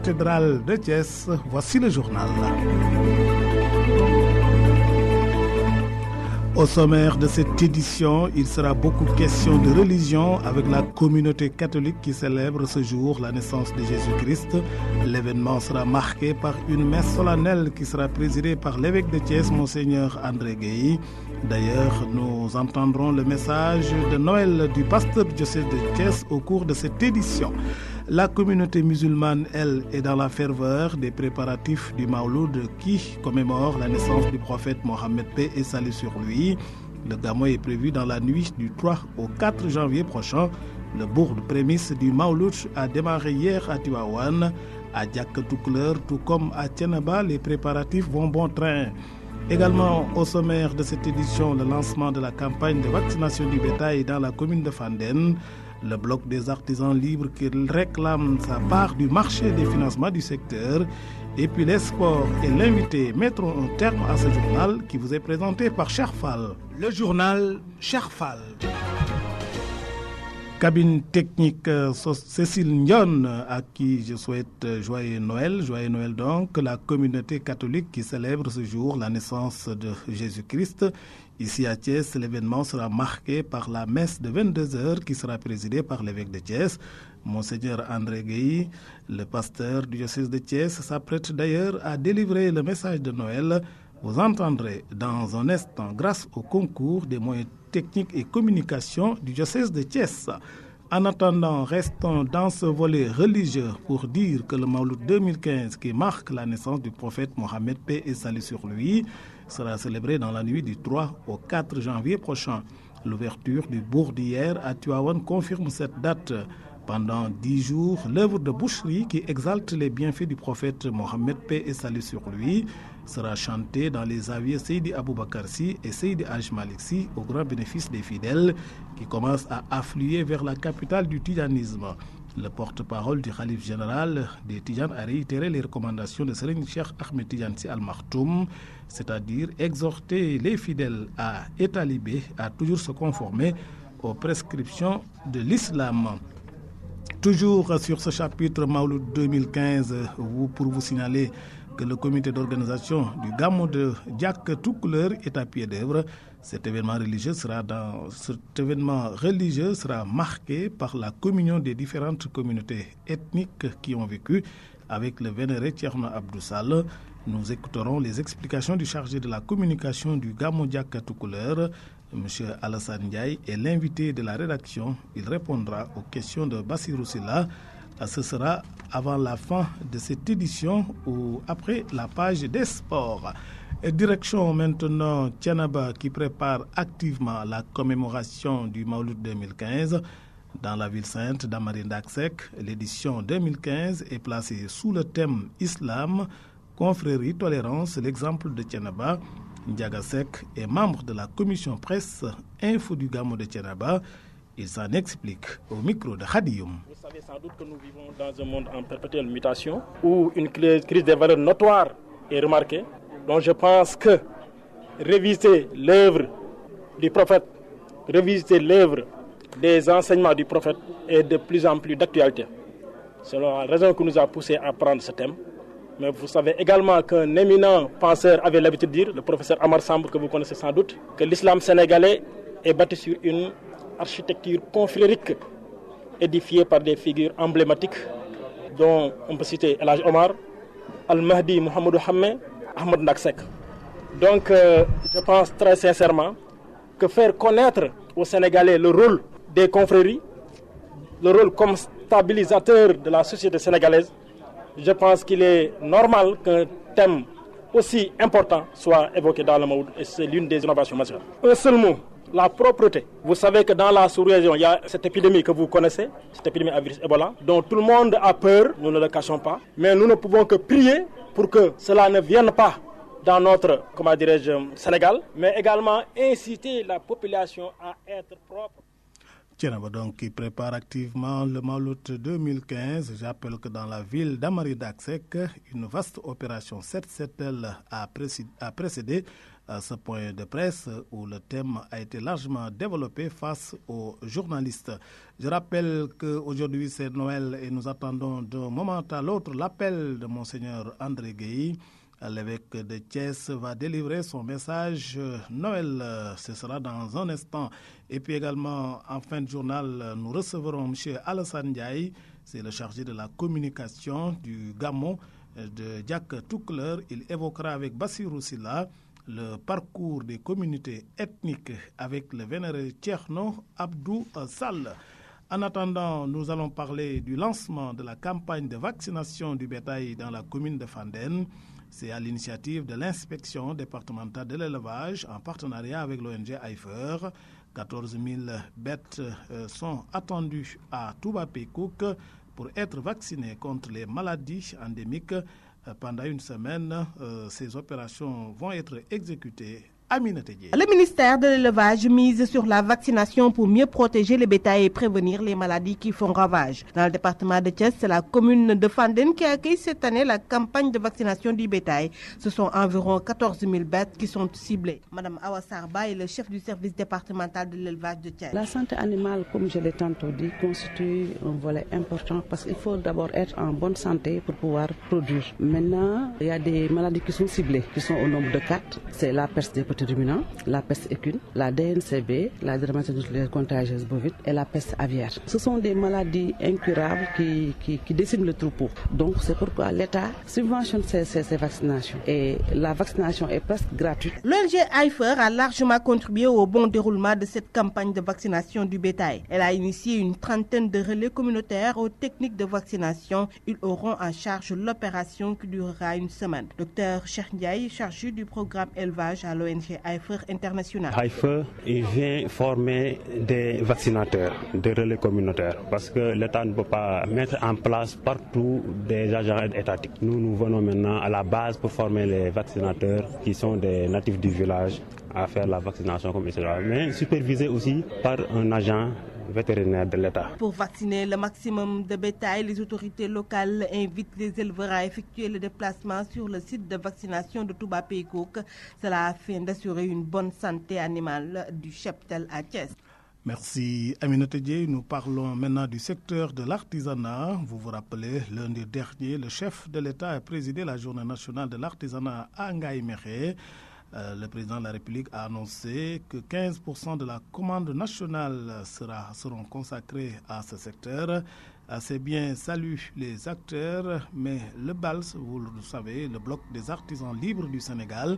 Cathédrale de Thiès, voici le journal. Au sommaire de cette édition, il sera beaucoup question de religion avec la communauté catholique qui célèbre ce jour la naissance de Jésus-Christ. L'événement sera marqué par une messe solennelle qui sera présidée par l'évêque de Thiès, Monseigneur André Gueye. D'ailleurs, nous entendrons le message de Noël du pasteur du diocèse de Thiès au cours de cette édition. La communauté musulmane, elle, est dans la ferveur des préparatifs du Mawlud qui commémore la naissance du prophète Mohammed, paix et salut sur lui. Le Gamou est prévu dans la nuit du 3 au 4 janvier prochain. Le bourg de prémisse du Mawlud a démarré hier à Tivaouane. À Diakatoukler, tout comme à Tiénaba, les préparatifs vont bon train. Également au sommaire de cette édition, le lancement de la campagne de vaccination du bétail dans la commune de Fandène. Le bloc des artisans libres qui réclame sa part du marché des financements du secteur. Et puis les sports et l'invité mettront un terme à ce journal qui vous est présenté par Cherfal. Le journal Cherfal. Cabine technique Cécile Ndion, à qui je souhaite joyeux Noël donc, la communauté catholique qui célèbre ce jour la naissance de Jésus-Christ. Ici à Thiès, l'événement sera marqué par la messe de 22h qui sera présidée par l'évêque de Thiès, Monseigneur André Gueye. Le pasteur du diocèse de Thiès s'apprête d'ailleurs à délivrer le message de Noël. Vous entendrez dans un instant grâce au concours des moyens techniques et communication du diocèse de Thiès. En attendant, restons dans ce volet religieux pour dire que le Mawlud 2015 qui marque la naissance du prophète Mohammed, paix et salut sur lui, sera célébré dans la nuit du 3 au 4 janvier prochain. L'ouverture du bourg d'hier à Tivaouane confirme cette date. Pendant 10 jours, l'œuvre de boucherie qui exalte les bienfaits du prophète Mohammed, paix et salut sur lui, sera chantée dans les zawiya Seydi Aboubakar Sy et Seydi Hadj Malick Sy au grand bénéfice des fidèles qui commencent à affluer vers la capitale du tijanisme. Le porte-parole du khalife général des Tidjanes a réitéré les recommandations de Serigne Cheikh Ahmed Tidiane Sy Al Maktoum, c'est-à-dire exhorter les fidèles et talibés à toujours se conformer aux prescriptions de l'islam. Toujours sur ce chapitre Mawlud 2015, pour vous signaler que le comité d'organisation du Gamou de Diakatoukler est à pied d'œuvre. Cet événement religieux sera marqué par la communion des différentes communautés ethniques qui ont vécu avec le vénéré Thierno Abdou Sall. Nous écouterons les explications du chargé de la communication du Gamou Diakatoukler, M. Alassane Ndiaye, et l'invité de la rédaction. Il répondra aux questions de Bassirou Silla. Ce sera avant la fin de cette édition ou après la page des sports. Et direction maintenant Tiénaba qui prépare activement la commémoration du Mawlud 2015. Dans la ville sainte d'Amari-Ndacksek, l'édition 2015 est placée sous le thème Islam, confrérie, tolérance, l'exemple de Tiénaba. Ndiagasek est membre de la commission presse Info du Gamou de Tiénaba. Il s'en explique au micro de Khadioum. Vous savez sans doute que nous vivons dans un monde en perpétuelle mutation où une crise des valeurs notoire est remarquée. Donc je pense que réviser l'œuvre du prophète, réviser l'œuvre des enseignements du prophète est de plus en plus d'actualité. C'est la raison qui nous a poussé à prendre ce thème. Mais vous savez également qu'un éminent penseur avait l'habitude de dire, le professeur Amar Samb, que vous connaissez sans doute, que l'islam sénégalais est bâti sur une architecture confrérique édifiée par des figures emblématiques dont on peut citer El Hadj Omar, Al-Mahdi Mohamedou Hammé, Ahmed Ndacksek. Donc je pense très sincèrement que faire connaître aux Sénégalais le rôle des confréries, le rôle comme stabilisateur de la société sénégalaise, je pense qu'il est normal qu'un thème aussi important soit évoqué dans le Mawlud et c'est l'une des innovations majeures. Un seul mot, la propreté. Vous savez que dans la sous-région, il y a cette épidémie que vous connaissez, cette épidémie à virus Ebola, dont tout le monde a peur, nous ne le cachons pas, mais nous ne pouvons que prier pour que cela ne vienne pas dans notre, Sénégal, mais également inciter la population à être propre. Tiénaba donc qui prépare activement le Mawlud 2015. J'appelle que dans la ville d'Amari-Ndacksek, une vaste opération 7-7L a précédé ce point de presse où le thème a été largement développé face aux journalistes. Je rappelle qu'aujourd'hui c'est Noël et nous attendons d'un moment à l'autre l'appel de Monseigneur André Gueye. L'évêque de Thiès va délivrer son message Noël. Ce sera dans un instant. Et puis également, en fin de journal, nous recevrons M. Alassane Ndiaye. C'est le chargé de la communication du GAMO de Diak Toukler. Il évoquera avec Bassirou Silla le parcours des communautés ethniques avec le vénéré Tcherno Abdou Sall. En attendant, nous allons parler du lancement de la campagne de vaccination du bétail dans la commune de Fandène. C'est à l'initiative de l'inspection départementale de l'élevage en partenariat avec l'ONG IFER. 14 000 bêtes sont attendues à Touba Pekouk pour être vaccinées contre les maladies endémiques. Pendant une semaine, ces opérations vont être exécutées. Le ministère de l'élevage mise sur la vaccination pour mieux protéger les bétails et prévenir les maladies qui font ravage. Dans le département de Thiès, c'est la commune de Fandène qui accueille cette année la campagne de vaccination du bétail. Ce sont environ 14 000 bêtes qui sont ciblées. Madame Awa Sarba est le chef du service départemental de l'élevage de Thiès. La santé animale, comme je l'ai tantôt dit, constitue un volet important parce qu'il faut d'abord être en bonne santé pour pouvoir produire. Maintenant, il y a des maladies qui sont ciblées, qui sont au nombre de 4. C'est la peste des petits ruminants, la peste équine, la DNCB, la dermatite contagieuse bovine et la peste aviaire. Ce sont des maladies incurables qui déciment le troupeau. Donc c'est pourquoi l'État subventionne ces vaccinations. Et la vaccination est presque gratuite. L'ONG IFER a largement contribué au bon déroulement de cette campagne de vaccination du bétail. Elle a initié une trentaine de relais communautaires aux techniques de vaccination. Ils auront en charge l'opération qui durera une semaine. Dr Cheikh Ndiaye, chargé du programme élevage à l'ONG IFER International. IFER vient former des vaccinateurs, des relais communautaires, parce que l'État ne peut pas mettre en place partout des agents étatiques. Nous venons maintenant à la base pour former les vaccinateurs qui sont des natifs du village à faire la vaccination comme cela, mais supervisés aussi par un agent vétérinaire de l'État. Pour vacciner le maximum de bétail, les autorités locales invitent les éleveurs à effectuer le déplacement sur le site de vaccination de Touba Pekouk. Cela afin d'assurer une bonne santé animale du cheptel à Thiès. Merci Aminata Dieye. Nous parlons maintenant du secteur de l'artisanat. Vous vous rappelez, lundi dernier, le chef de l'État a présidé la journée nationale de l'artisanat à Ngaïméré. Le président de la République a annoncé que 15% de la commande nationale seront consacrés à ce secteur. Ces biens saluent les acteurs, mais le BALS, vous le savez, le Bloc des artisans libres du Sénégal,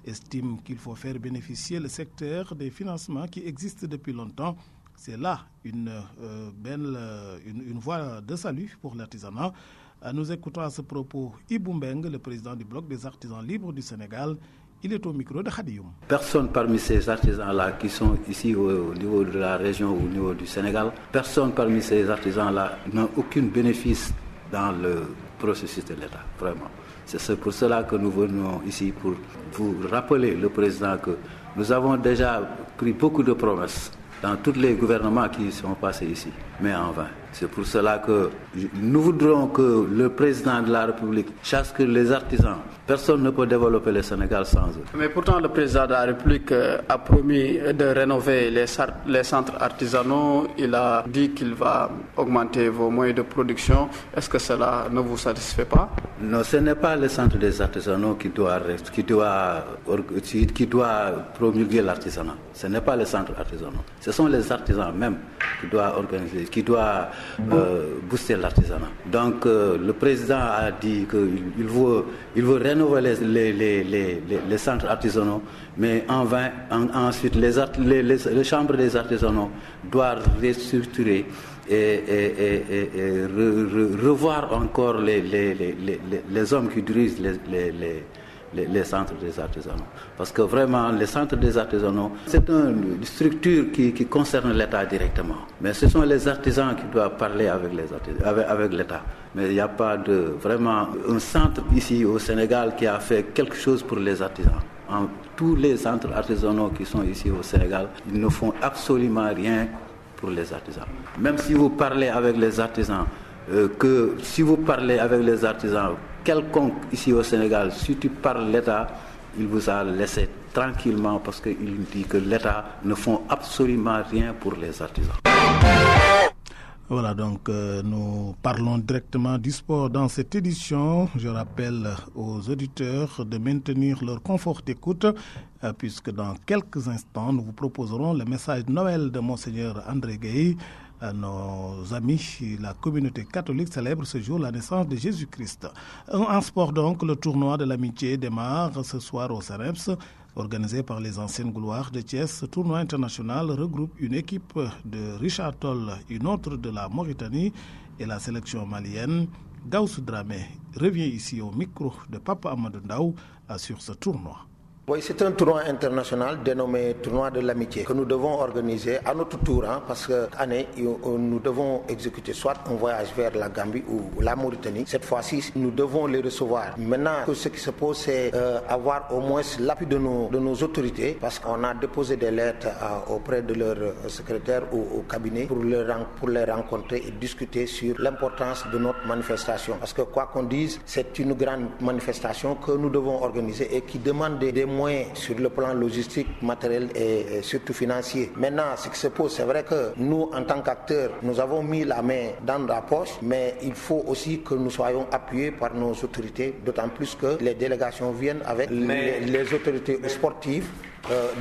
estime qu'il faut faire bénéficier le secteur des financements qui existent depuis longtemps. C'est là une voie de salut pour l'artisanat. Nous écoutons à ce propos Ibou Mbeng, le président du Bloc des artisans libres du Sénégal. Il est au micro de Khadioum. Personne parmi ces artisans-là qui sont ici au niveau de la région, au niveau du Sénégal, personne parmi ces artisans-là n'a aucun bénéfice dans le processus de l'État, vraiment. C'est pour cela que nous venons ici pour vous rappeler, le président, que nous avons déjà pris beaucoup de promesses dans tous les gouvernements qui sont passés ici, mais en vain. C'est pour cela que nous voudrons que le président de la République chasse que les artisans. Personne ne peut développer le Sénégal sans eux. Mais pourtant, le président de la République a promis de rénover les centres artisanaux. Il a dit qu'il va augmenter vos moyens de production. Est-ce que cela ne vous satisfait pas? Non, ce n'est pas le centre des artisanaux qui doit promulguer l'artisanat. Ce n'est pas le centre artisanal. Ce sont les artisans même qui doivent organiser, qui doivent booster l'artisanat. Donc le président a dit qu'il veut rénover les centres artisanaux, mais en vain. Ensuite, les chambres des artisanaux doivent restructurer et revoir encore les hommes qui dirigent les centres des artisanaux. Parce que vraiment, les centres des artisanaux, c'est une structure qui concerne l'État directement. Mais ce sont les artisans qui doivent parler avec l'État. Mais il n'y a pas vraiment un centre ici au Sénégal qui a fait quelque chose pour les artisans. Tous les centres artisanaux qui sont ici au Sénégal, ils ne font absolument rien pour les artisans. Même si vous parlez avec les artisans, quelconque ici au Sénégal, si tu parles l'État, il vous a laissé tranquillement parce qu'il dit que l'État ne fait absolument rien pour les artisans. Voilà, donc nous parlons directement du sport dans cette édition. Je rappelle aux auditeurs de maintenir leur confort d'écoute puisque dans quelques instants, nous vous proposerons le message de Noël de Monseigneur André Gueye. Nos amis, la communauté catholique célèbre ce jour la naissance de Jésus-Christ. En sport donc, le tournoi de l'amitié démarre ce soir au CEREPS. Organisé par les anciennes gloires de Thiès, ce tournoi international regroupe une équipe de Richard Toll, une autre de la Mauritanie et la sélection malienne. Gauss Dramé revient ici au micro de Papa Amadou Ndaw sur ce tournoi. Oui, c'est un tournoi international dénommé Tournoi de l'amitié que nous devons organiser à notre tour, parce que année nous devons exécuter soit un voyage vers la Gambie ou la Mauritanie. Cette fois-ci, nous devons les recevoir. Maintenant, ce qui se pose, c'est avoir au moins l'appui de nos autorités, parce qu'on a déposé des lettres auprès de leur secrétaire au cabinet pour les rencontrer et discuter sur l'importance de notre manifestation. Parce que quoi qu'on dise, c'est une grande manifestation que nous devons organiser et qui demande des moyens sur le plan logistique, matériel et surtout financier. Maintenant, ce qui se pose, c'est vrai que nous, en tant qu'acteurs, nous avons mis la main dans la poche, mais il faut aussi que nous soyons appuyés par nos autorités, d'autant plus que les délégations viennent avec les autorités sportives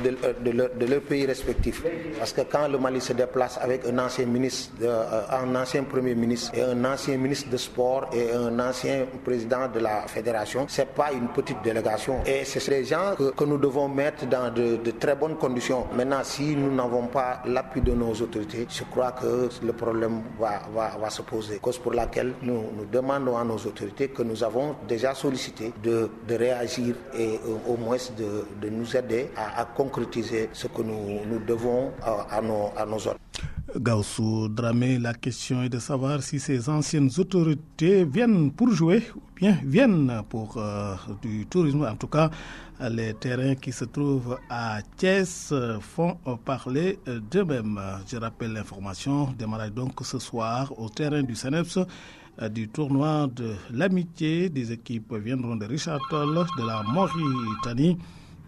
de leur pays respectif. Parce que quand le Mali se déplace avec un ancien ministre, un ancien premier ministre et un ancien ministre de sport et un ancien président de la fédération, c'est pas une petite délégation. Et c'est ces gens que nous devons mettre dans de très bonnes conditions. Maintenant, si nous n'avons pas l'appui de nos autorités, je crois que le problème va se poser. Cause pour laquelle nous demandons à nos autorités que nous avons déjà sollicité de réagir et au moins de nous aider à concrétiser ce que nous devons à nos ordres. Gaussou Dramé, la question est de savoir si ces anciennes autorités viennent pour jouer ou bien viennent pour du tourisme. En tout cas, les terrains qui se trouvent à Thiès font parler d'eux-mêmes. Je rappelle l'information, démarrage donc ce soir au terrain du CENEPS du tournoi de l'amitié. Des équipes viendront de Richard Toll, de la Mauritanie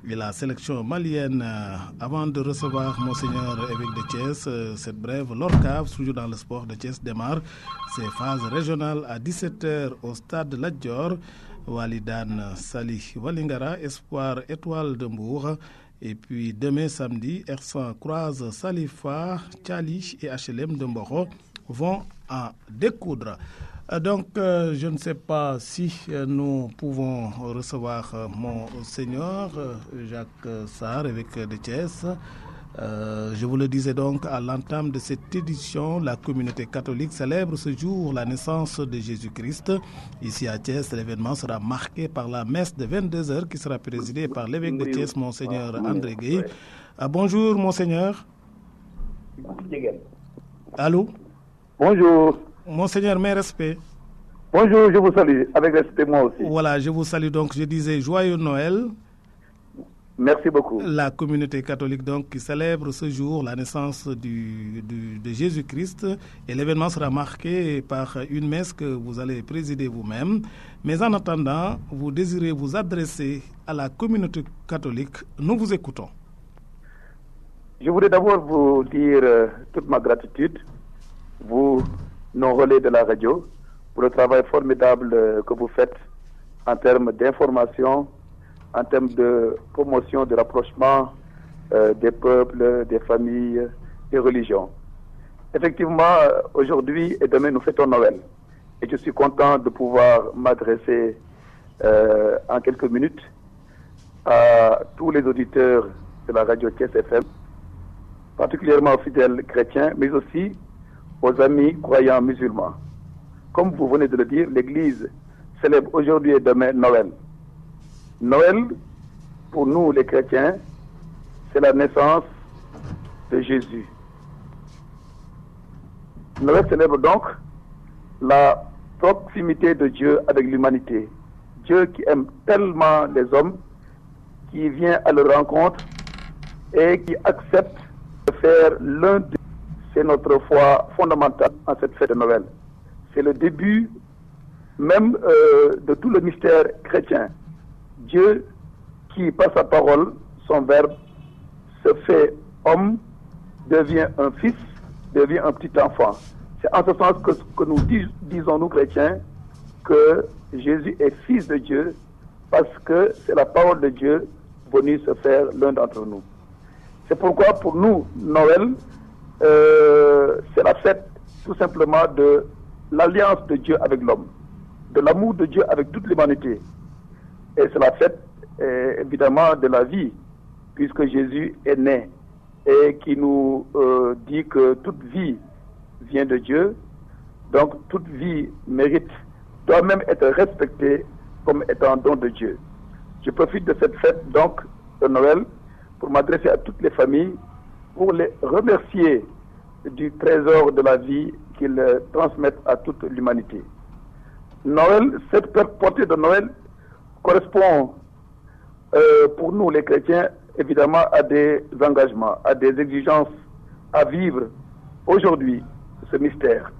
et la sélection malienne. Avant de recevoir Monseigneur évêque de Thiès, cette brève l'ORCAV, toujours dans le sport de Thiès, démarre ses phases régionales à 17h au stade Lat Dior. Walidane Sali Walingara, Espoir Étoile de Mbour. Et puis demain samedi, Ersan Croise Salifa, Tchali et HLM de Mboro vont en découdre. Donc, je ne sais pas si nous pouvons recevoir Monseigneur Jacques Sarr, évêque de Thiès. Je vous le disais donc, à l'entame de cette édition, la communauté catholique célèbre ce jour la naissance de Jésus-Christ. Ici à Thiès, l'événement sera marqué par la messe de 22h qui sera présidée par l'évêque de Thiès, Monseigneur André Gueye. Bonjour, Monseigneur. Allô? Bonjour. Monseigneur, mes respects. Bonjour, je vous salue, avec respect moi aussi. Voilà, je vous salue donc, je disais joyeux Noël. Merci beaucoup. La communauté catholique donc qui célèbre ce jour la naissance de Jésus-Christ et l'événement sera marqué par une messe que vous allez présider vous-même. Mais en attendant, vous désirez vous adresser à la communauté catholique. Nous vous écoutons. Je voudrais d'abord vous dire toute ma gratitude, vous, nos relais de la radio, pour le travail formidable que vous faites en termes d'information, en termes de promotion, de rapprochement des peuples, des familles, des religions. Effectivement, aujourd'hui et demain, nous fêtons Noël. Et je suis content de pouvoir m'adresser en quelques minutes à tous les auditeurs de la radio Thiès FM, particulièrement aux fidèles chrétiens, mais aussi aux amis croyants musulmans. Comme vous venez de le dire, l'Église célèbre aujourd'hui et demain Noël. Noël, pour nous les chrétiens, c'est la naissance de Jésus. Noël célèbre donc la proximité de Dieu avec l'humanité. Dieu qui aime tellement les hommes, qui vient à leur rencontre et qui accepte de faire l'un d'eux. C'est notre foi fondamentale en cette fête de Noël. C'est le début même de tout le mystère chrétien. Dieu qui, par sa parole, son Verbe, se fait homme, devient un fils, devient un petit enfant. C'est en ce sens que nous disons, nous chrétiens, que Jésus est fils de Dieu, parce que c'est la parole de Dieu venue se faire l'un d'entre nous. C'est pourquoi pour nous, Noël, c'est la fête tout simplement de l'alliance de Dieu avec l'homme, de l'amour de Dieu avec toute l'humanité. Et c'est la fête évidemment de la vie, puisque Jésus est né et qui nous dit que toute vie vient de Dieu. Donc toute vie doit même être respectée comme étant un don de Dieu. Je profite de cette fête donc de Noël pour m'adresser à toutes les familles, pour les remercier du trésor de la vie qu'ils transmettent à toute l'humanité. Noël, cette portée de Noël correspond pour nous les chrétiens évidemment à des engagements, à des exigences à vivre aujourd'hui ce mystère.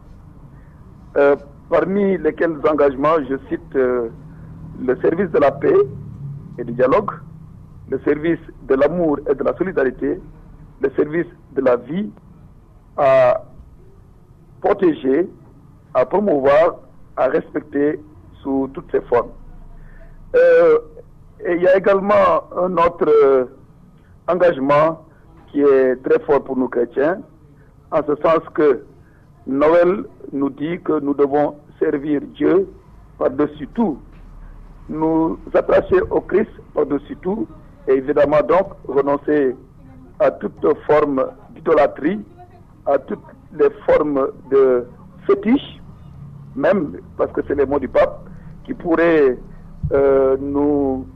Parmi lesquels engagements, je cite le service de la paix et du dialogue, le service de l'amour et de la solidarité, le service de la vie à protéger, à promouvoir, à respecter sous toutes ses formes. Et il y a également un autre engagement qui est très fort pour nous chrétiens, en ce sens que Noël nous dit que nous devons servir Dieu par-dessus tout, nous attacher au Christ par-dessus tout, et évidemment donc renoncer à toute forme d'idolâtrie, à toutes les formes de fétiche, même parce que c'est les mots du pape, qui pourraient nous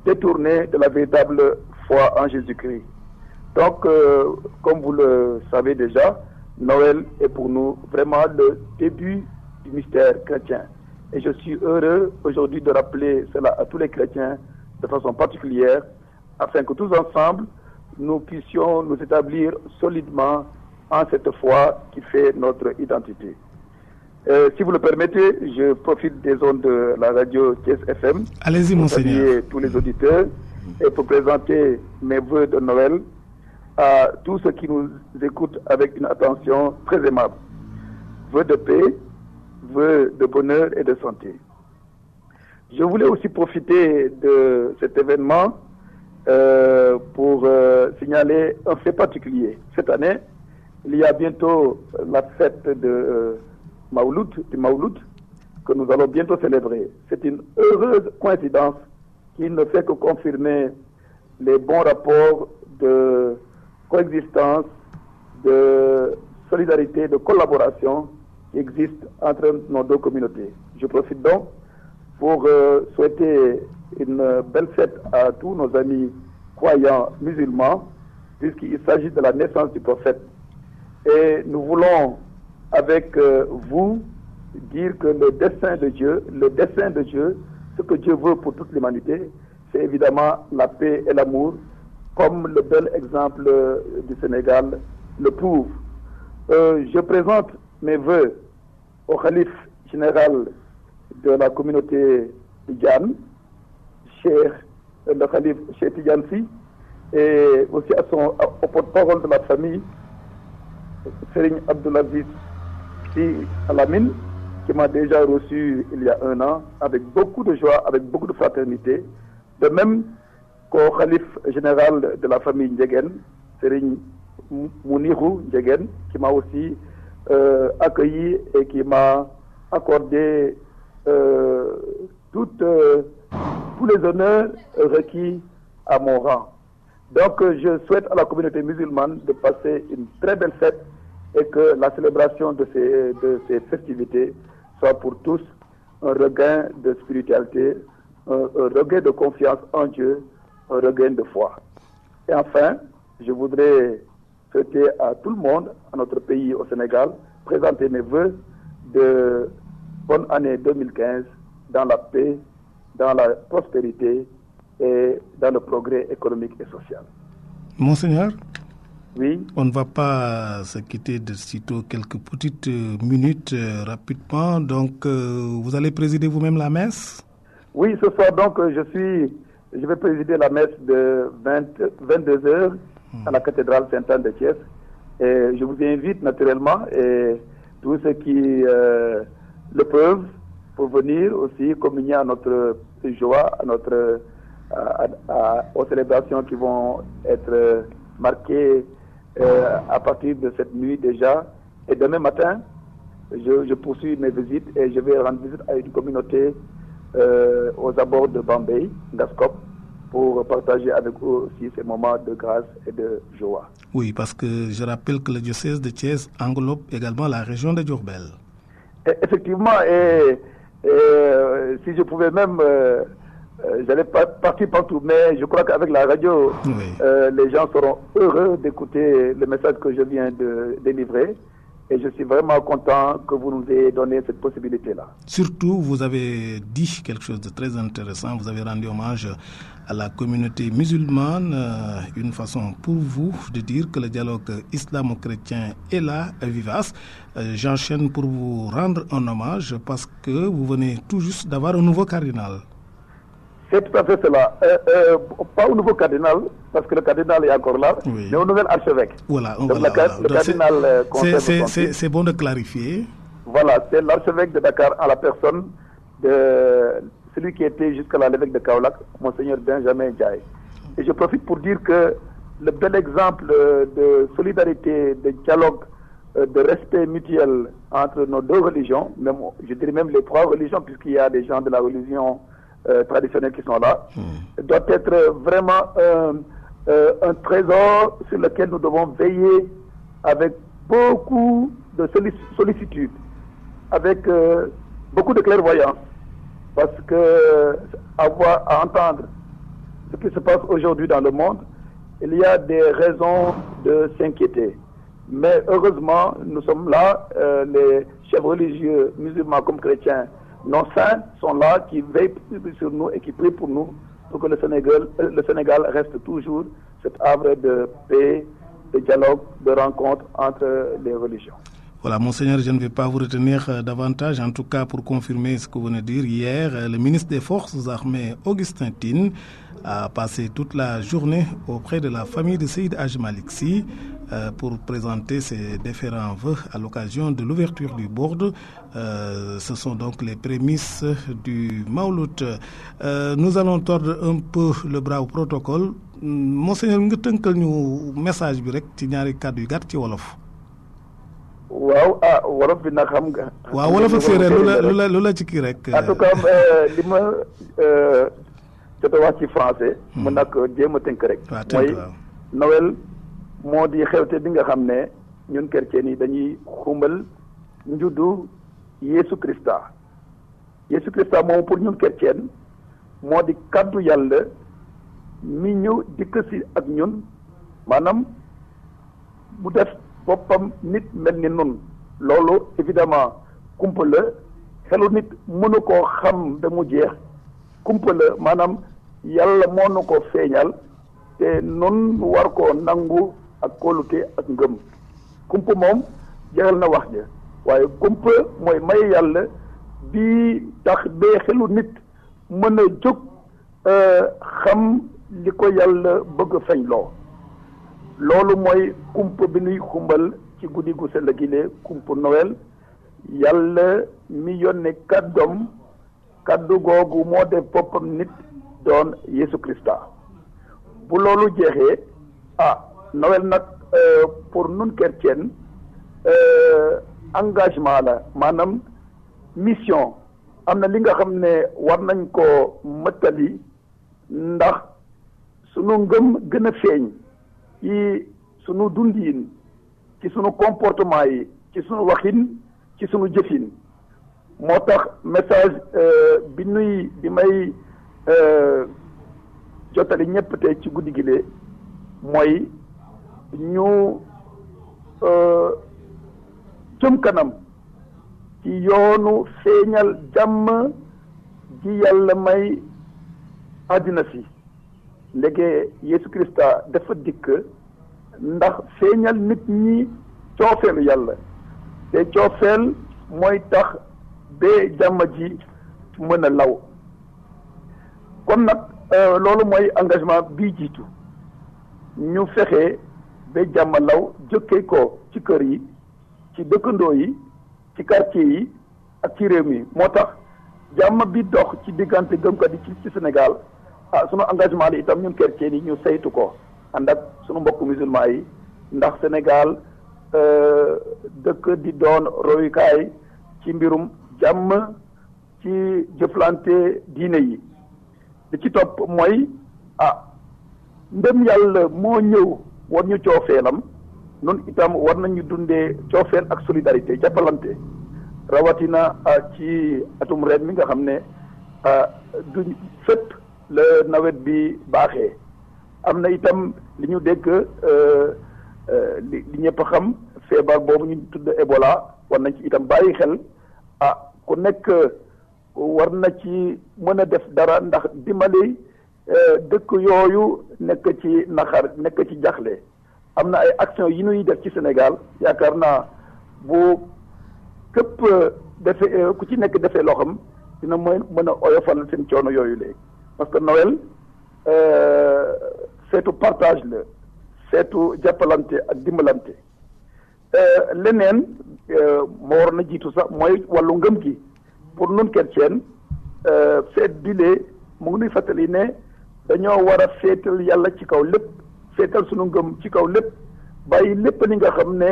détourner de la véritable foi en Jésus-Christ. Donc, comme vous le savez déjà, Noël est pour nous vraiment le début du mystère chrétien. Et je suis heureux aujourd'hui de rappeler cela à tous les chrétiens de façon particulière, afin que tous ensemble, nous puissions nous établir solidement en cette foi qui fait notre identité. Si vous le permettez, je profite des ondes de la radio Thiès FM. Allez-y, monseigneur. Pour saluer tous les auditeurs et pour présenter mes vœux de Noël à tous ceux qui nous écoutent avec une attention très aimable. Vœux de paix, vœux de bonheur et de santé. Je voulais aussi profiter de cet événement pour signaler un fait particulier. Cette année, il y a bientôt la fête de du Mawlud, que nous allons bientôt célébrer. C'est une heureuse coïncidence qui ne fait que confirmer les bons rapports de coexistence, de solidarité, de collaboration qui existent entre nos deux communautés. Je profite donc pour souhaiter une belle fête à tous nos amis croyants musulmans, puisqu'il s'agit de la naissance du prophète. Et nous voulons avec vous dire que le dessein de Dieu, ce que Dieu veut pour toute l'humanité, c'est évidemment la paix et l'amour, comme le bel exemple du Sénégal le prouve. Je présente mes vœux au khalife général de la communauté Tidjane, le khalife Cheikh Tidiane Sy, et aussi au porte-parole de la famille, Serigne Abdoulaziz Sy Al Amine, qui m'a déjà reçu il y a 1 an, avec beaucoup de joie, avec beaucoup de fraternité. De même qu'au khalife général de la famille Ndiéguène, Serigne Mounirou Ndiéguène, qui m'a aussi accueilli et qui m'a accordé tous les honneurs requis à mon rang. Donc je souhaite à la communauté musulmane de passer une très belle fête et que la célébration de ces festivités soit pour tous un regain de spiritualité, un regain de confiance en Dieu, un regain de foi. Et enfin, je voudrais souhaiter à tout le monde, à notre pays, au Sénégal, présenter mes vœux de bonne année 2015 dans la paix, dans la prospérité et dans le progrès économique et social. Monseigneur, oui. On ne va pas se quitter de sitôt quelques petites minutes rapidement. Donc, vous allez présider vous-même la messe? Oui, ce soir, donc, je suis je vais présider la messe de 22h à la cathédrale Sainte-Anne de Thiès. Et je vous invite naturellement et tous ceux qui le peuvent pour venir aussi communier à notre joie, aux célébrations qui vont être marquées à partir de cette nuit déjà. Et demain matin, je poursuis mes visites et je vais rendre visite à une communauté aux abords de Bambey, Ngaskop, pour partager avec eux aussi ces moments de grâce et de joie. Oui, parce que je rappelle que le diocèse de Thiès englobe également la région de Diourbel. Effectivement, et si je pouvais même, j'allais partir partout, mais je crois qu'avec la radio, les gens seront heureux d'écouter le message que je viens de délivrer. Et je suis vraiment content que vous nous ayez donné cette possibilité-là. Surtout, vous avez dit quelque chose de très intéressant. Vous avez rendu hommage à la communauté musulmane. Une façon pour vous de dire que le dialogue islamo-chrétien est là, vivace. J'enchaîne pour vous rendre un hommage parce que vous venez tout juste d'avoir un nouveau cardinal. C'est tout à fait cela. Pas au nouveau cardinal, parce que le cardinal est encore là, mais au nouvel archevêque. Voilà. Le cardinal c'est bon de clarifier. Voilà, c'est l'archevêque de Dakar en la personne de celui qui était jusqu'à l'évêque de Kaolack, Monseigneur Benjamin Ndiaye. Et je profite pour dire que le bel exemple de solidarité, de dialogue, de respect mutuel entre nos deux religions, même, je dirais même les trois religions, puisqu'il y a des gens de la religion traditionnels qui sont là, doit être vraiment un trésor sur lequel nous devons veiller avec beaucoup de sollicitude, avec beaucoup de clairvoyance, parce que avoir à entendre ce qui se passe aujourd'hui dans le monde, il y a des raisons de s'inquiéter. Mais heureusement, nous sommes là, les chefs religieux, musulmans comme chrétiens, nos saints sont là, qui veillent sur nous et qui prient pour nous, pour que le Sénégal reste toujours cet havre de paix, de dialogue, de rencontre entre les religions. Voilà, Monseigneur, je ne vais pas vous retenir davantage. En tout cas, pour confirmer ce que vous venez de dire, hier, le ministre des Forces armées, Augustin Tine, a passé toute la journée auprès de la famille de Seydi Hadji Malick Sy pour présenter ses différents vœux à l'occasion de l'ouverture du board. Ce sont donc les prémices du Mawlud. Nous allons tordre un peu le bras au protocole. Monseigneur, nga tënkal ñu message bi rek ci ñaari kàddu yu gàtt ci wolof. waaw wolof bi nag xam nga. waaw wolof ak séeréer lu la ci kii rek. en tout cas li ma jot a wax ci français. mu nag jéem a tënk rek. mooy Noël moo di xewte bi nga xam ne ñun chrétien yi dañuy xumbal njuddu Yesu Christa. Yesu Christa moom pour ñun chrétien moo di kaddu yàlla mi ñëw dikk si ak ñun maanaam bu def boppam nit mel ni nun loolu évidemment kumpa la xelu nit mënu koo xam ba mu jeex kumpa la maanaam yàlla moo nu ko feeñal te nun war koo nangu ak kóolute ak ngëm kumpa moom jeexal na wax ja waaye kumpa mooy may yàlla bi tax bee xelu nit mën a jóg xam li ko yàlla bëgg feeñ loo loolu mooy kumpa bi nuy xumbal ci guddi gu sell gi lee kumpa Noël yàlla mi yónne kàddoom kàddu googu moo def boppam nit doon Yesu Christa bu loolu jeexee Noël nag pour nun chrétien engagement la maanaam mission am na li nga xam ne war nañ ko mëttali ndax sunu ngëm gën a feeñ ci sunu dundiin ci sunu comportement yi ci sunu waxin ci sunu jëfin moo tax message bi may jotali ñëpp tey ci guddi gi lee mooy ñu jëm kanam ci yoonu feeñal jàmm ji yàlla may àddina si ndege Yesu Christa dafa dikk ndax feeñal nit ñi coofeelu yàlla te coofeel mooy tax ba jàmm ji mën a law kon nag loolu mooy engagement bii jiitu ñu fexe ba jàmm law jokkee ko ci kër yi ci dëkkandoo yi ci quartier yi ak ci réew mi moo tax jàmm bi dox ci diggante gëmkat yi ci Sénégal sunu engagement la itam ñun chrétien yi ñu saytu ko ànd ak sunu mbokk musulman yi ndax Sénégal dëkk di doon royukaay ci mbirum jàmm ci jëflante diine yi li ci topp mooy ndem yàlla moo ñëw war ñu coofeelam nun itam war nañu dundee coofeel ak solidarité jàppalante rawatina ci atum ren mi nga xam ne du fépp la nawet bi baaxee am na itam li ñu dégg li ñëpp xam feebar boobu ñu tudd Ebola war nañ ci itam bàyyi xel ku nekk war na ci mën a def dara ndax dimbali dëkk yooyu nekk ci naxar nekk ci jaxle am na ay action yi ñuy def ci Sénégal yaakaar naa bu képp defee ku ci nekk defee loo xam dina mën a oyofal seen coono yooyu léegi parce que Noël feetu partage la feetu jàppalante ak dimbalante leneen moo war na jiitu sax mooy wàllu ngëm gi pour nun chrétien feet bile mu ngi nuy fàttali ne dañoo war a feetal yàlla ci kaw lépp feetal sunu ngëm ci kaw lépp bàyyi lépp li nga xam ne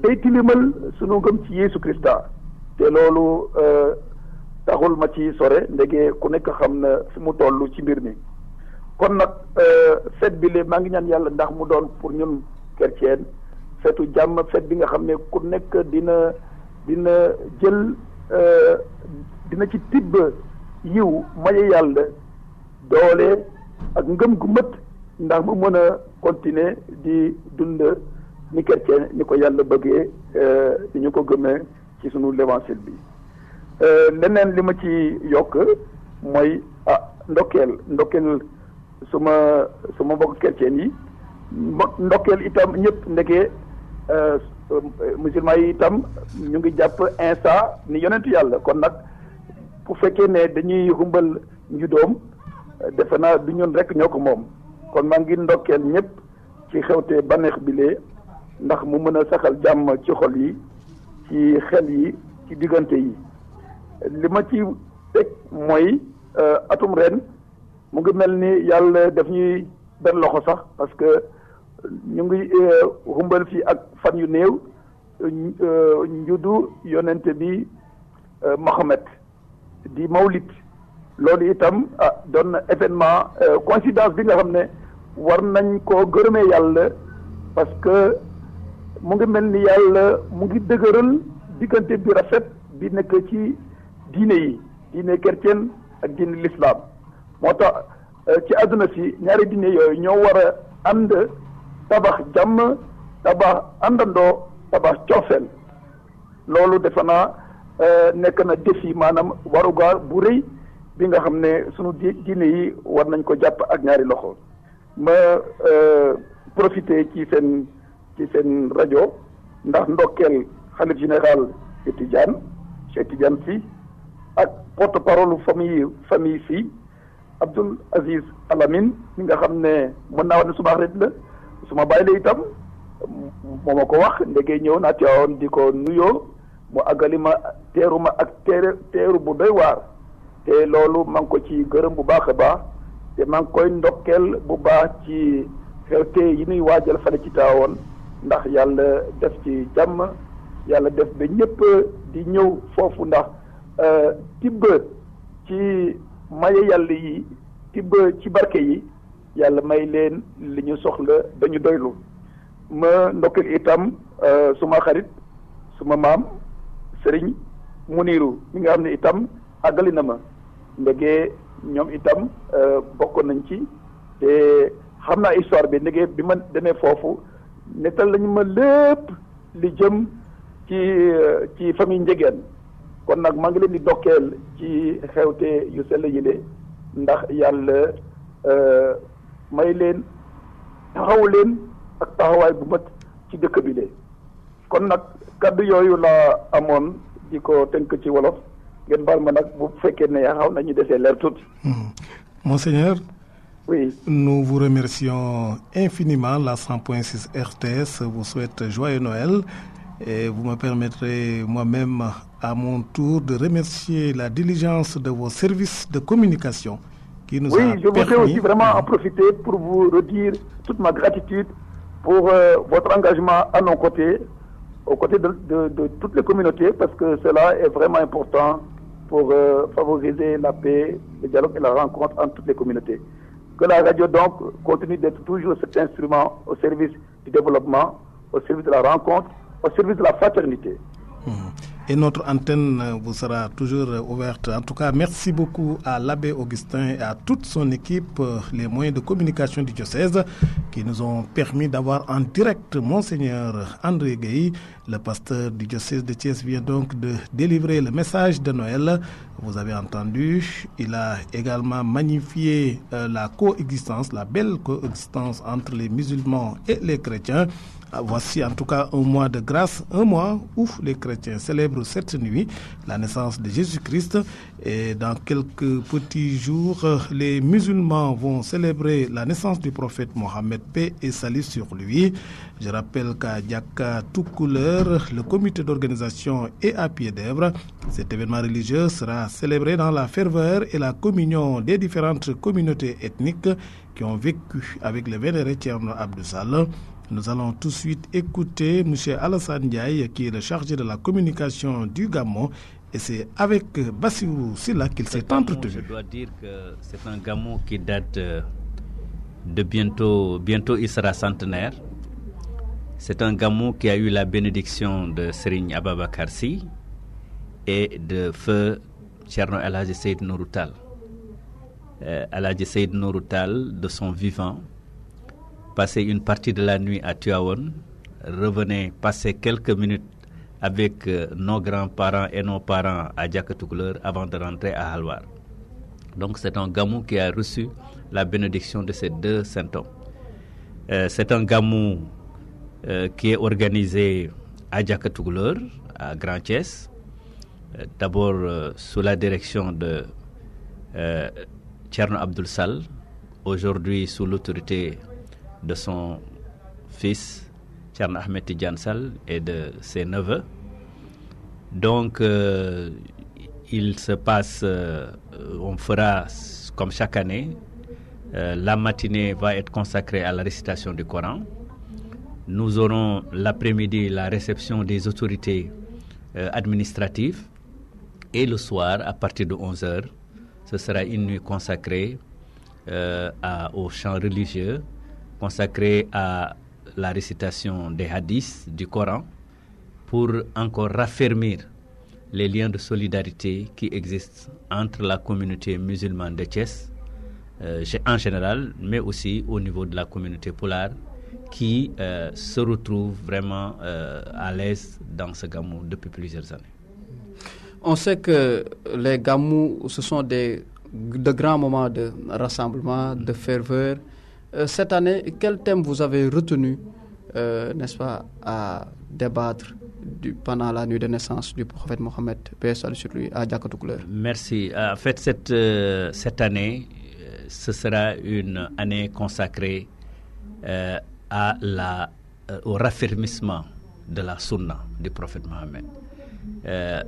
day tilimal sunu ngëm ci Yeesu Krista te loolu taxul ma ci sore ndege ku nekk xam na fi mu toll ci mbir mi kon nag feet bi le maa ngi ñaan yàlla ndax mu doon pour ñun chrétien feetu jàmm feet bi nga xam ne ku nekk dina jël dina ci tibb yiw maye yàlla doole ak ngëm gu mët ndax mu mën a continuer di dund ni chrétien ni ko yàlla bëggee di ñu ko gëmee ci sunu l'évangile bi leneen li ma ci yokk mooy ndokkeel suma mbokk chrétien yi ndokkeel itam ñëpp ndeke musulman yi itam ñu ngi jàpp Isa ni yonentu yàlla kon nag bu fekkee ne dañuy xumbal njudoom defe naa du ñun rek ñoo ko moom kon maa ngi ndokkeel ñëpp ci xewte baneex bile ndax mu mën a saxal jàmm ci xol yi ci xel yi ci diggante yi li ma ci teg mooy atum ren mu ngi mel ni yàlla daf ñuy benn loxo sax parce que ñu ngi xumbal fii ak fan yu néew njudu yonente bi Mohamed di mawlid loolu itam doon na événement coïncidence bi nga xam ne war nañ koo gërëmee yàlla parce que mu ngi mel ni yàlla mu ngi dëgëral diggante bi rafet bi nekk ci diine yi diine chrétienne ak diine l'islam moo tax ci àdduna si ñaari diine yooyu ñoo war a ànd tabax jàmm tabax àndandoo tabax coofeel loolu defe naa nekk na défi maanaam warugar bu rëy bi nga xam ne sunu diine yi war nañ ko jàpp ak ñaari loxo ma profité ci seen rajo ndax ndokkeel xalif général Cheikh Tidiane Sy ak porte parole famille Sy Abdoul Aziz Al Amine mi nga xam ne mën naa wax ne suma xarit la suma bàyyi la itam moo ma ko wax ndege ñëw naa teewoon di ko nuyoo mu àggali ma teeru ma ak teeru bu doy waar te loolu maa ngi ko ci gërëm bu baax a baax te maa ngi koy ndokkeel bu baax ci xewte yi nuy waajal fale ci taawoon ndax yàlla def ci jàmm yàlla def ba ñëpp di ñëw foofu ndax tibb ci maye yàlla yi tibb ci barke yi yàlla may leen li ñu soxla dañu doylu ma ndokkeel itam suma xarit suma maam Serigne Muniru mi nga xam ne itam àggali na ma ndege ñoom itam bokk nañ ci te xam naa histoire bi ndege bi ma demee foofu nettal lañu ma lépp li jëm ci famille Njegeen kon nag maa ngi leen di dokkeel ci xewte yu sell yile ndax yàlla may leen taxaw leen ak taxawaay bu mat ci dëkk bi de kon nag kaddu yooyu la amoon di ko tënk ci wolof ngeen baal ma nag bu fekkee ne xaw nañu desee leer tuuti. Monseigneur, Oui. nous vous remercions infiniment. La 100.6 RTS vous souhaite joyeux Noël. Et vous me permettrez moi-même à mon tour de remercier la diligence de vos services de communication qui nous a permis... Oui, je voudrais aussi vraiment en profiter pour vous redire toute ma gratitude pour votre engagement à nos côtés, aux côtés de toutes les communautés, parce que cela est vraiment important pour favoriser la paix, le dialogue et la rencontre entre toutes les communautés. Que la radio donc continue d'être toujours cet instrument au service du développement, au service de la rencontre, au service de la fraternité. Et notre antenne vous sera toujours ouverte. En tout cas, merci beaucoup à l'abbé Augustin et à toute son équipe, les moyens de communication du diocèse, qui nous ont permis d'avoir en direct Monseigneur André Gueye. Le pasteur du diocèse de Thiès vient donc de délivrer le message de Noël. Vous avez entendu, il a également magnifié la coexistence, la belle coexistence entre les musulmans et les chrétiens. Voici en tout cas un mois de grâce, un mois où les chrétiens célèbrent cette nuit la naissance de Jésus-Christ. Et dans quelques petits jours, les musulmans vont célébrer la naissance du prophète Mohammed, paix et salut sur lui. Je rappelle qu'à Diaka tout couleur, le comité d'organisation est à pied d'œuvre. Cet événement religieux sera célébré dans la ferveur et la communion des différentes communautés ethniques qui ont vécu avec le vénéré Thierno Abdou Sall. Nous allons tout de suite écouter M. Alassane Ndiaye, qui est le chargé de la communication du Gamou. Et c'est avec Bassirou Silla qu'il s'est entretenu. Je dois dire que c'est un Gamou qui date de bientôt il sera centenaire. C'est un Gamou qui a eu la bénédiction de Serigne Ababakar Sy et de feu Thierno El Hadji Seyd Nourou Tall. El Hadji Seyd Nourou Tall, de son vivant, passait une partie de la nuit à Tivaouane, revenait passer quelques minutes avec nos grands-parents et nos parents à Diakatoukouleur avant de rentrer à Halwar. Donc c'est un Gamou qui a reçu la bénédiction de ces deux saints hommes. C'est un Gamou qui est organisé à Diakatoukouleur, à Grand Thiès, d'abord sous la direction de Thierno Abdou Sall, aujourd'hui sous l'autorité de son fils Thierno Ahmed Tidiane Sall et de ses neveux. Donc il se passe, on fera comme chaque année, la matinée va être consacrée à la récitation du Coran. Nous aurons l'après-midi la réception des autorités administratives et le soir, à partir de 11h, ce sera une nuit consacrée aux chants religieux, consacré à la récitation des hadiths du Coran pour encore raffermir les liens de solidarité qui existent entre la communauté musulmane de Thiès en général, mais aussi au niveau de la communauté Pulaar qui se retrouve vraiment à l'aise dans ce Gamou depuis plusieurs années. On sait que les Gamous, ce sont de grands moments de rassemblement, de ferveur. Cette année, quel thème vous avez retenu, n'est-ce pas, à débattre pendant la nuit de naissance du prophète Mohammed, paix et salut sur lui, à Diakatoukouleur? Merci. En fait, cette année, ce sera une année consacrée au raffermissement de la sunna du prophète Mohammed.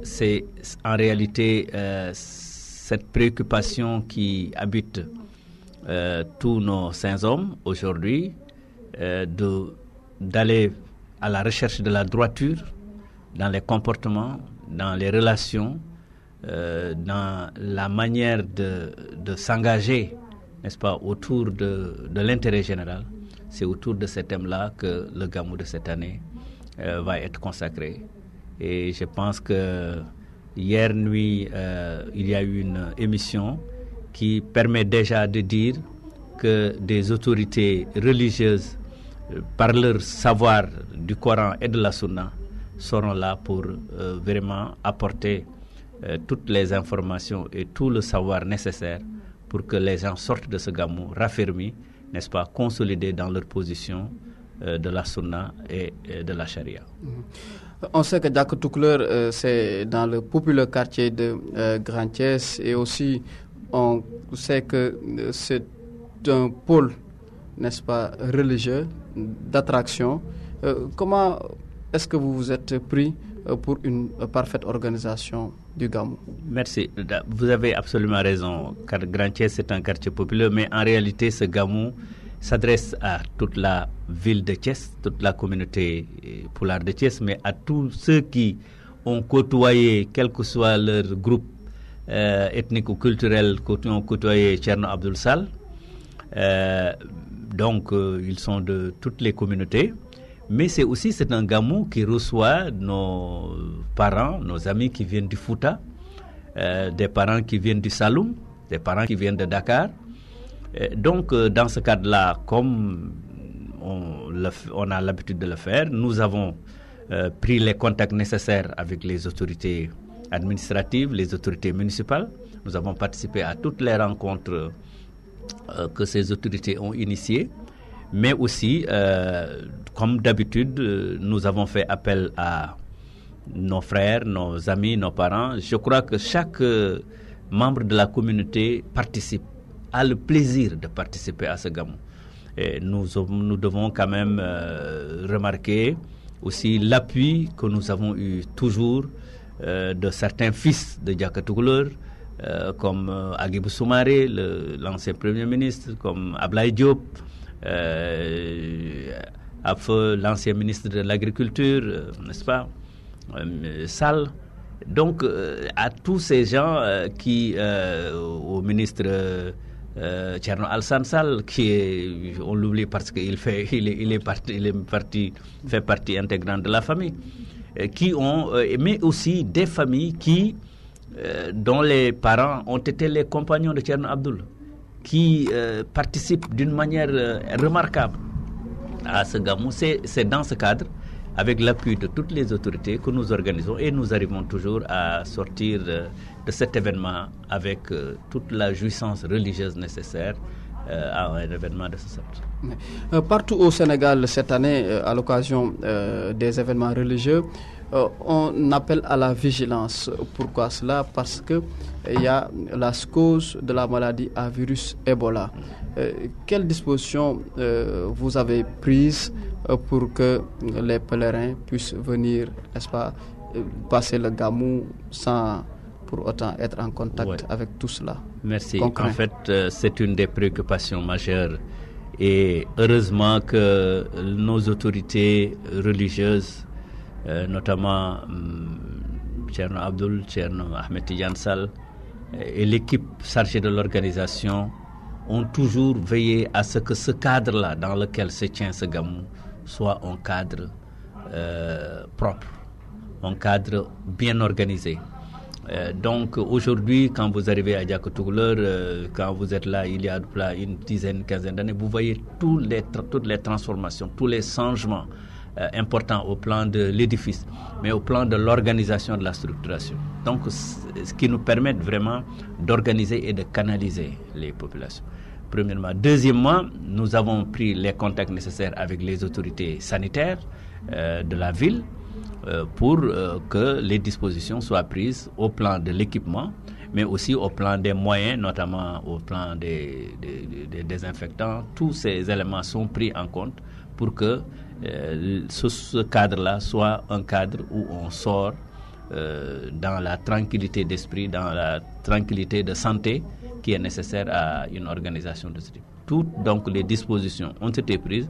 C'est en réalité cette préoccupation qui habite tous nos saints hommes aujourd'hui, d'aller à la recherche de la droiture dans les comportements, dans les relations, dans la manière de s'engager, n'est-ce pas, autour de l'intérêt général. C'est autour de ce thème-là que le Gamou de cette année va être consacré. Et je pense que hier nuit, il y a eu une émission qui permet déjà de dire que des autorités religieuses, par leur savoir du Coran et de la Sunna, seront là pour vraiment apporter toutes les informations et tout le savoir nécessaire pour que les gens sortent de ce Gamou raffermis, n'est-ce pas, consolidés dans leur position de la Sunna et de la Charia. On sait que Diakatoukouleur, c'est dans le populaire quartier de Grand Thiès et aussi on sait que c'est un pôle, n'est-ce pas, religieux, d'attraction. Comment est-ce que vous vous êtes pris pour une parfaite organisation du Gamou? Merci. Vous avez absolument raison, car Grand Thiès c'est un quartier populaire, mais en réalité ce Gamou s'adresse à toute la ville de Thiès, toute la communauté Pulaar de Thiès, mais à tous ceux qui ont côtoyé, quel que soit leur groupe ethnique ou culturel, qui ont côtoyé Thierno Abdoul Sall. Donc ils sont de toutes les communautés. Mais c'est un Gamou qui reçoit nos parents, nos amis qui viennent du Fouta, des parents qui viennent du Saloum, des parents qui viennent de Dakar. Donc, dans ce cadre-là, comme on a l'habitude de le faire, nous avons pris les contacts nécessaires avec les autorités administratives, les autorités municipales. Nous avons participé à toutes les rencontres que ces autorités ont initiées. Mais aussi, comme d'habitude, nous avons fait appel à nos frères, nos amis, nos parents. Je crois que chaque membre de la communauté a le plaisir de participer à ce Gamou. Et nous devons quand même remarquer aussi l'appui que nous avons eu toujours de certains fils de Diaka Tukulóor, comme Agibou Soumaré, l'ancien Premier ministre, comme Ablaye Diop, l'ancien ministre de l'Agriculture, n'est-ce pas, Sall. Donc, à tous ces gens au ministre Thierno Alassane Sall, on l'oublie parce qu'il fait partie intégrante de la famille, mais aussi des familles dont les parents ont été les compagnons de Thierno Abdoul, qui participent d'une manière remarquable à ce Gamou. C'est dans ce cadre, avec l'appui de toutes les autorités, que nous organisons et nous arrivons toujours à sortir de cet événement avec toute la jouissance religieuse nécessaire à un événement de ce sorte. Partout au Sénégal cette année, à l'occasion des événements religieux, on appelle à la vigilance. Pourquoi cela? Parce que il y a la cause de la maladie à virus Ebola. Quelles dispositions vous avez prises pour que les pèlerins puissent venir, n'est-ce pas, passer le Gamou sans pour autant être en contact avec tout cela? Merci. En fait, c'est une des préoccupations majeures. Et heureusement que nos autorités religieuses, notamment Thierno Abdoul, Thierno Ahmed Tidiane Sall et l'équipe chargée de l'organisation ont toujours veillé à ce que ce cadre-là dans lequel se tient ce Gamou soit un cadre propre, un cadre bien organisé. Donc aujourd'hui, quand vous arrivez à Diaka Tukulóor, quand vous êtes là, il y a une quinzaine d'années, vous voyez toutes les transformations, tous les changements importants au plan de l'édifice, mais au plan de l'organisation de la structuration. Donc, ce qui nous permet vraiment d'organiser et de canaliser les populations. Premièrement. Deuxièmement, nous avons pris les contacts nécessaires avec les autorités sanitaires de la ville pour que les dispositions soient prises au plan de l'équipement, mais aussi au plan des moyens, notamment au plan des désinfectants. Tous ces éléments sont pris en compte pour que ce cadre-là soit un cadre où on sort dans la tranquillité d'esprit, dans la tranquillité de santé qui est nécessaire à une organisation de ce type. Toutes donc les dispositions ont été prises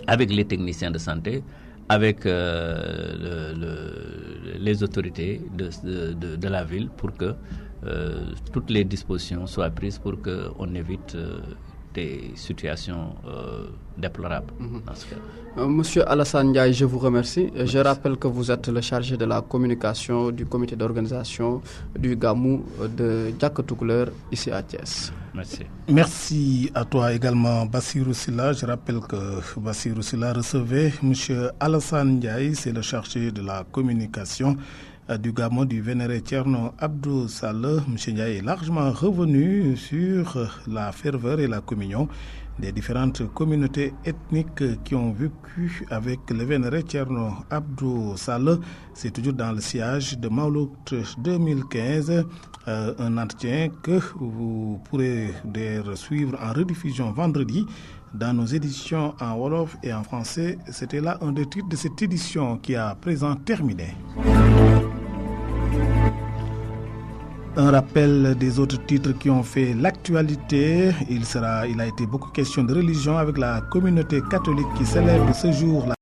avec les techniciens de santé, avec les autorités de la ville pour que toutes les dispositions soient prises pour qu'on évite des situations déplorables dans ce cas. Monsieur Alassane Ndiaye, je vous remercie. Merci. Je rappelle que vous êtes le chargé de la communication du comité d'organisation du Gamou de Diaka Tukulóor ici à Thiès. Merci. Merci à toi également, Bassirou Sylla. Je rappelle que Bassirou Sylla recevait monsieur Alassane Ndiaye, c'est le chargé de la communication du Gabon du vénéré Thierno Abdou Sall. M. Ndiaye est largement revenu sur la ferveur et la communion des différentes communautés ethniques qui ont vécu avec le vénéré Thierno Abdou Sall. C'est toujours dans le sillage de Mawlud 2015, un entretien que vous pourrez suivre en rediffusion vendredi dans nos éditions en Wolof et en français. C'était là un des titres de cette édition qui a à présent terminé. Un rappel des autres titres qui ont fait l'actualité. Il a été beaucoup question de religion avec la communauté catholique qui célèbre ce jour